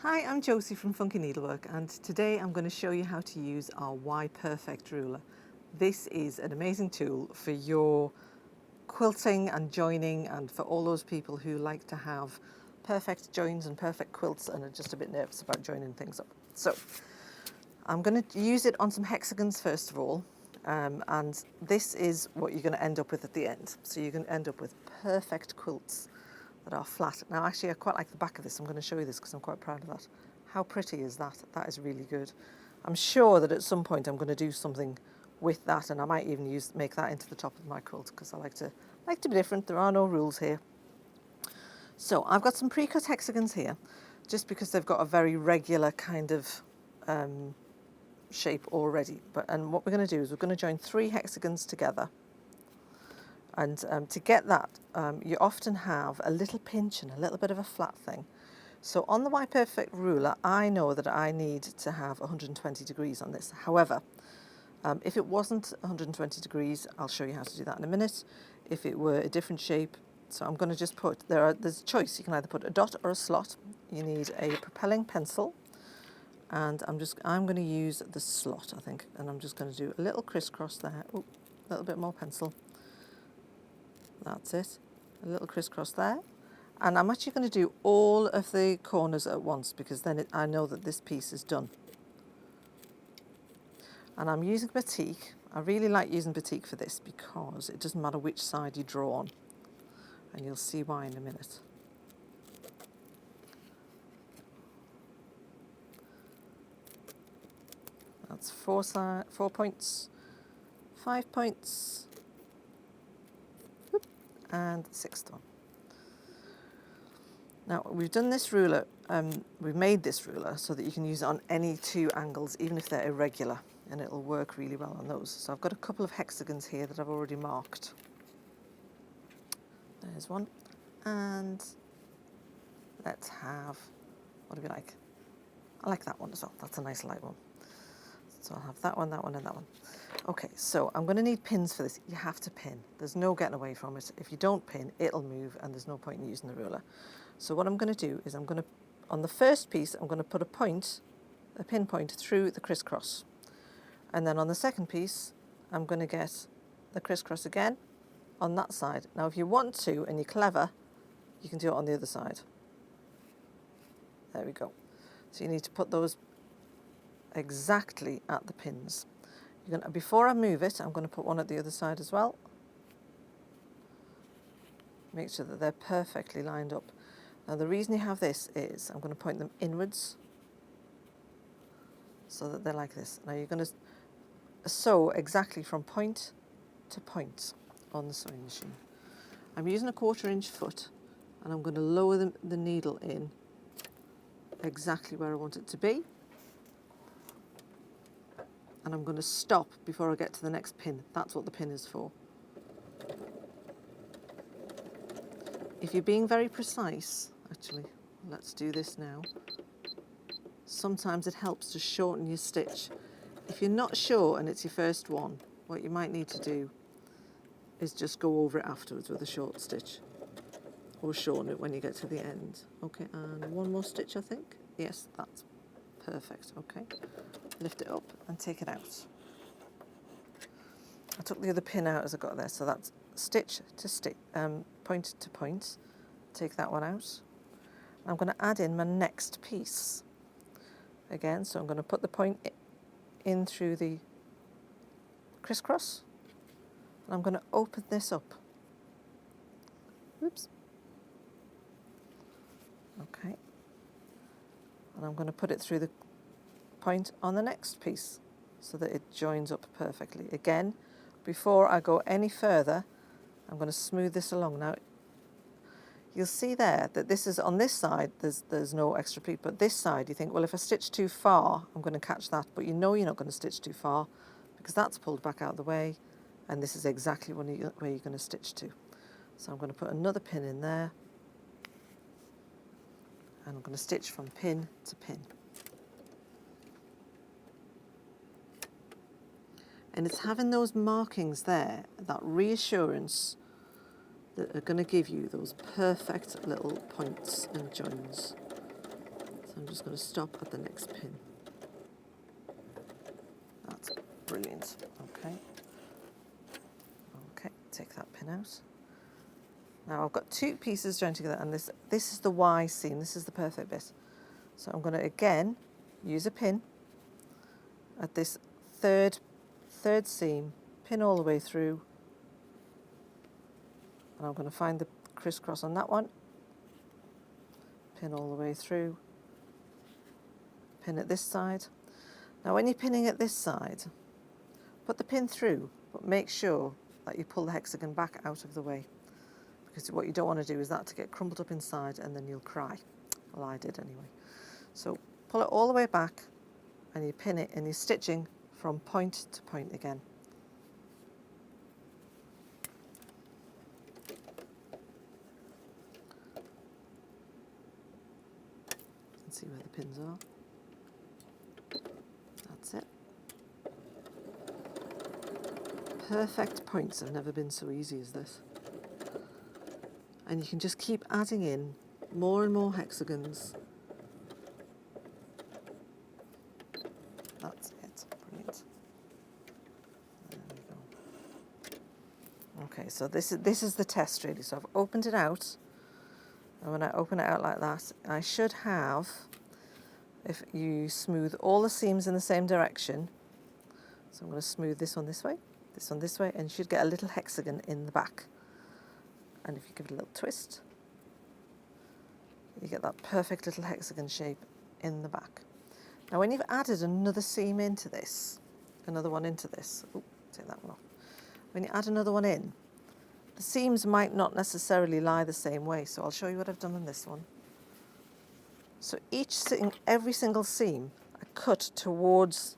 Hi, I'm Josie from Funky Needlework, and today I'm going to show you how to use our Y Perfect ruler. This is an amazing tool for your quilting and joining, and for all those people who like to have perfect joins and perfect quilts and are just a bit nervous about joining things up. So I'm going to use it on some hexagons first of all, and this is what you're going to end up with at the end. So you're going to end up with perfect quilts that are flat. Now actually I quite like the back of this. I'm going to show you this because I'm quite proud of that. How pretty is that? That is really good. I'm sure that at some point I'm going to do something with that, and I might even make that into the top of my quilt because I like to be different. There are no rules here. So I've got some pre-cut hexagons here just because they've got a very regular kind of shape already. And what we're going to do is we're going to join 3 hexagons together. And to get that, you often have a little pinch and a little bit of a flat thing. So on the Y Perfect ruler, I know that I need to have 120 degrees on this. However, if it wasn't 120 degrees, I'll show you how to do that in a minute. If it were a different shape, so I'm going to just put, there's a choice. You can either put a dot or a slot. You need a propelling pencil. And I'm going to use the slot, I think. And I'm just going to do a little crisscross there. Ooh, a little bit more pencil. That's it, a little crisscross there. And I'm actually going to do all of the corners at once because then I know that this piece is done. And I'm using batik. I really like using batik for this because it doesn't matter which side you draw on. And you'll see why in a minute. That's 4 points, 5 points, and the 6th one. Now we've done this ruler, we've made this ruler so that you can use it on any 2 angles, even if they're irregular, and it'll work really well on those. So I've got a couple of hexagons here that I've already marked. There's one, and let's have, what do we like? I like that one as well, that's a nice light one. So I'll have that one, and that one. Okay, so I'm going to need pins for this. You have to pin. There's no getting away from it. If you don't pin, it'll move, and there's no point in using the ruler. So what I'm going to do is on the first piece, I'm going to put a pin point through the crisscross. And then on the second piece, I'm going to get the crisscross again on that side. Now, if you want to, and you're clever, you can do it on the other side. There we go. So you need to put those exactly at the pins. Before I move it, I'm going to put one at the other side as well. Make sure that they're perfectly lined up. Now the reason you have this is I'm going to point them inwards so that they're like this. Now you're going to sew exactly from point to point on the sewing machine. I'm using a 1/4 inch foot, and I'm going to lower the needle in exactly where I want it to be. And I'm going to stop before I get to the next pin. That's what the pin is for. If you're being very precise, actually, let's do this now. Sometimes it helps to shorten your stitch. If you're not sure and it's your first one, what you might need to do is just go over it afterwards with a short stitch, or shorten it when you get to the end. Okay, and one more stitch, I think. Yes, that's perfect. Okay. Lift it up and take it out. I took the other pin out as I got there, so that's stitch to stitch, point to point. Take that one out. I'm going to add in my next piece again, so I'm going to put the point in through the crisscross, and I'm going to open this up. Oops. Okay. And I'm going to put it through the point on the next piece so that it joins up perfectly. Again, before I go any further, I'm going to smooth this along. Now you'll see there that this is on this side, there's no extra pleat, but this side you think, well, if I stitch too far I'm going to catch that, but you know you're not going to stitch too far because that's pulled back out of the way, and this is exactly where you're going to stitch to. So I'm going to put another pin in there, and I'm going to stitch from pin to pin. And it's having those markings there, that reassurance, that are going to give you those perfect little points and joins. So I'm just going to stop at the next pin. That's brilliant. Okay. Okay, take that pin out. Now I've got two pieces joined together, and this is the Y seam. This is the perfect bit. So I'm going to again use a pin at this third seam, pin all the way through, and I'm going to find the crisscross on that one, pin all the way through, pin at this side. Now when you're pinning at this side, put the pin through, but make sure that you pull the hexagon back out of the way, because what you don't want to do is that to get crumpled up inside and then you'll cry. Well, I did anyway. So pull it all the way back and you pin it, and you're stitching from point to point again. You can see where the pins are. That's it. Perfect points have never been so easy as this. And you can just keep adding in more and more hexagons. That's it. Brilliant. There we go. Okay, so this is the test really. So I've opened it out, and when I open it out like that, I should have, if you smooth all the seams in the same direction, so I'm going to smooth this one this way, and you should get a little hexagon in the back. And if you give it a little twist, you get that perfect little hexagon shape in the back. Now when you've added another seam into this, another one into this, ooh, take that one off. When you add another one in, the seams might not necessarily lie the same way, so I'll show you what I've done on this one. So every single seam I cut towards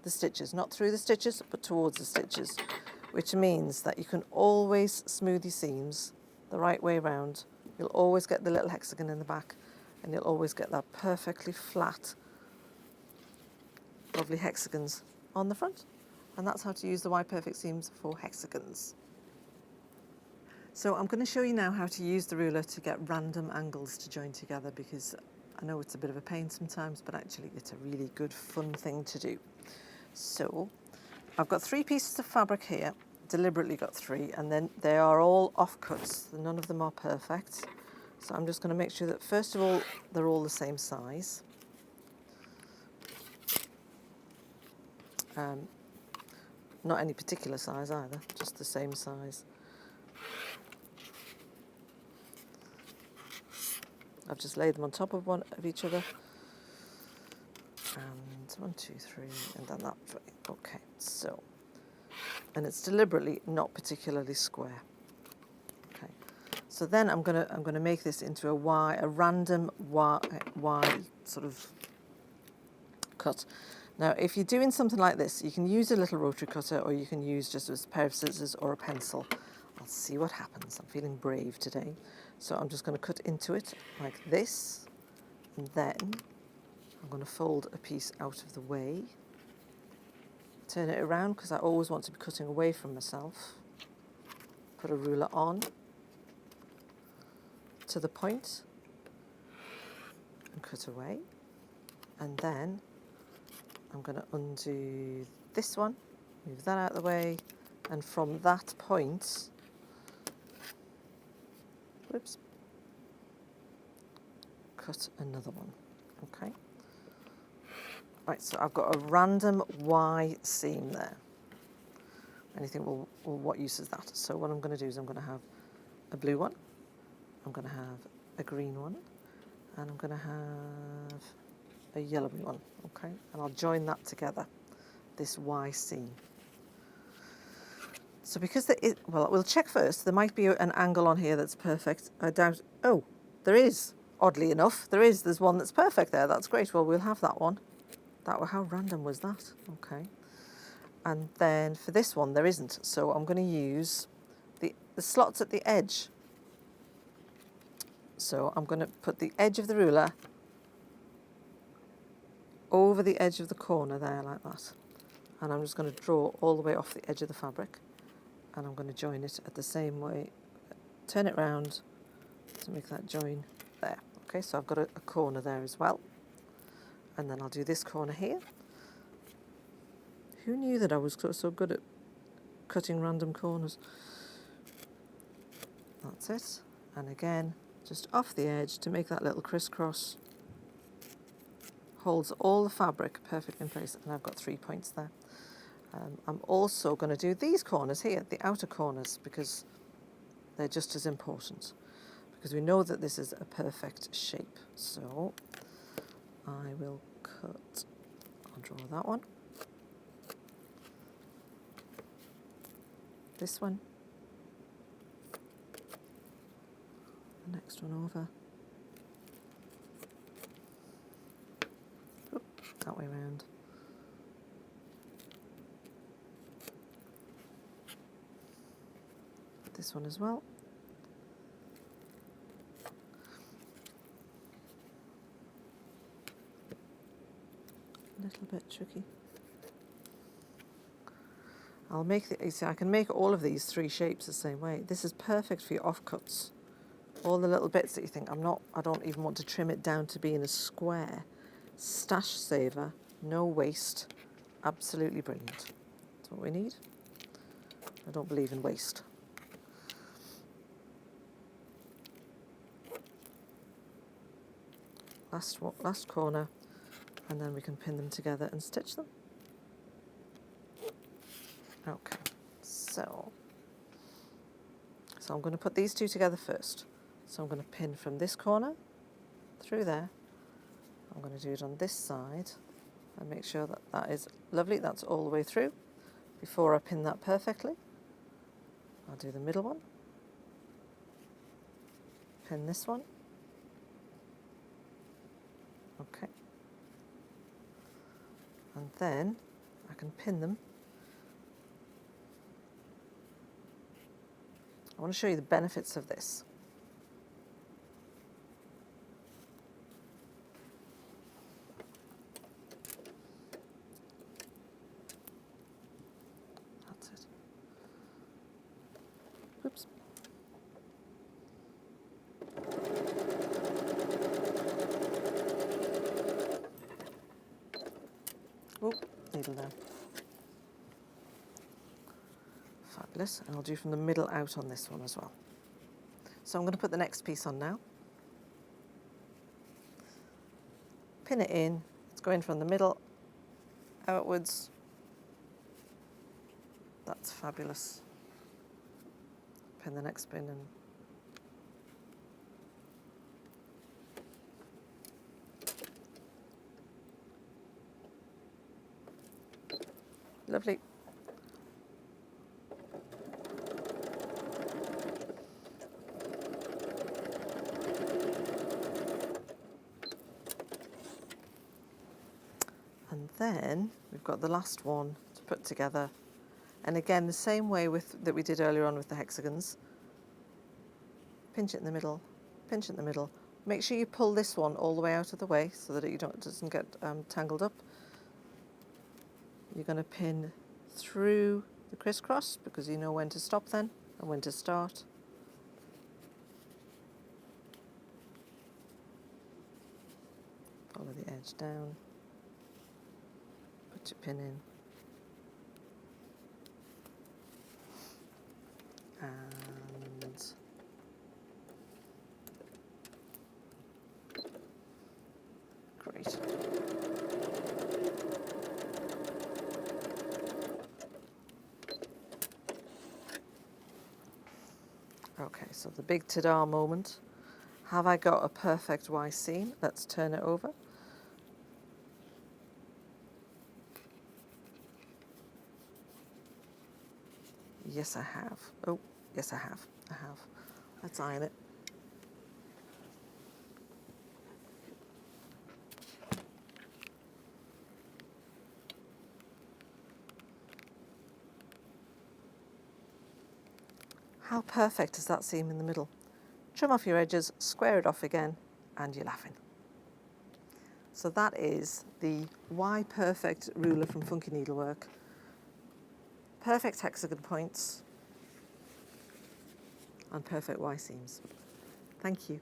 the stitches, not through the stitches, but towards the stitches, which means that you can always smooth your seams the right way around. You'll always get the little hexagon in the back, and you'll always get that perfectly flat, lovely hexagons on the front. And that's how to use the Y Perfect seams for hexagons. So I'm going to show you now how to use the ruler to get random angles to join together, because I know it's a bit of a pain sometimes, but actually it's a really good fun thing to do. So I've got 3 pieces of fabric here, deliberately got 3, and then they are all offcuts. None of them are perfect. So I'm just going to make sure that first of all they're all the same size. Not any particular size either, just the same size. I've just laid them on top of each other. And 1, 2, 3, and then that. Okay, so, and it's deliberately not particularly square. Okay, so then I'm gonna make this into a random Y sort of cut. Now, if you're doing something like this, you can use a little rotary cutter, or you can use just a pair of scissors or a pencil. I'll see what happens. I'm feeling brave today. So I'm just going to cut into it like this, and then I'm going to fold a piece out of the way, turn it around because I always want to be cutting away from myself, put a ruler on to the point and cut away, and then I'm going to undo this one, move that out of the way, and from that point, whoops, cut another one. Okay. Right, so I've got a random Y seam there. And you think, well, what use is that? So what I'm going to do is I'm going to have a blue one, I'm going to have a green one, and I'm going to have a yellowy one. Okay, and I'll join that together, this Y seam. So because well, we'll check first. There might be an angle on here that's perfect. I doubt. Oh, there is. Oddly enough, there's one that's perfect there. That's great. Well, we'll have that one. How random was that? Okay. And then for this one, there isn't. So I'm going to use the slots at the edge. So I'm going to put the edge of the ruler over the edge of the corner there, like that. And I'm just going to draw all the way off the edge of the fabric. And I'm going to join it at the same way, turn it round to make that join there. Okay, so I've got a corner there as well. And then I'll do this corner here. Who knew that I was so good at cutting random corners? That's it. And again, just off the edge to make that little crisscross. Holds all the fabric perfectly in place, and I've got 3 points there. I'm also going to do these corners here, the outer corners, because they're just as important, because we know that this is a perfect shape. So I will I'll draw that one, this one, the next one over, that way around. This one as well. A little bit tricky. I'll make you see, I can make all of these 3 shapes the same way. This is perfect for your offcuts. All the little bits that you think, I don't even want to trim it down to be in a square. Stash saver, no waste, absolutely brilliant. That's what we need. I don't believe in waste. Last corner, and then we can pin them together and stitch them. Okay, so I'm going to put these 2 together first. So I'm going to pin from this corner through there. I'm going to do it on this side and make sure that that is lovely. That's all the way through. Before I pin that perfectly, I'll do the middle one, pin this one. Okay, and then I can pin them. I want to show you the benefits of this. That's it. Oops. Oh, needle down. Fabulous. And I'll do from the middle out on this one as well. So I'm going to put the next piece on now. Pin it in. It's going from the middle outwards. That's fabulous. Pin the next pin in. Lovely. And then we've got the last one to put together. And again, the same way that we did earlier on with the hexagons. Pinch it in the middle, pinch it in the middle. Make sure you pull this one all the way out of the way so that it doesn't get tangled up. You're going to pin through the crisscross because you know when to stop then and when to start. Follow the edge down. Put your pin in. And great. Okay, so the big ta-da moment. Have I got a perfect Y seam? Let's turn it over. Yes, I have. Oh, yes, I have. Let's iron it. How perfect is that seam in the middle? Trim off your edges, square it off again, and you're laughing. So that is the Y Perfect ruler from Funky Needlework. Perfect hexagon points and perfect Y seams. Thank you.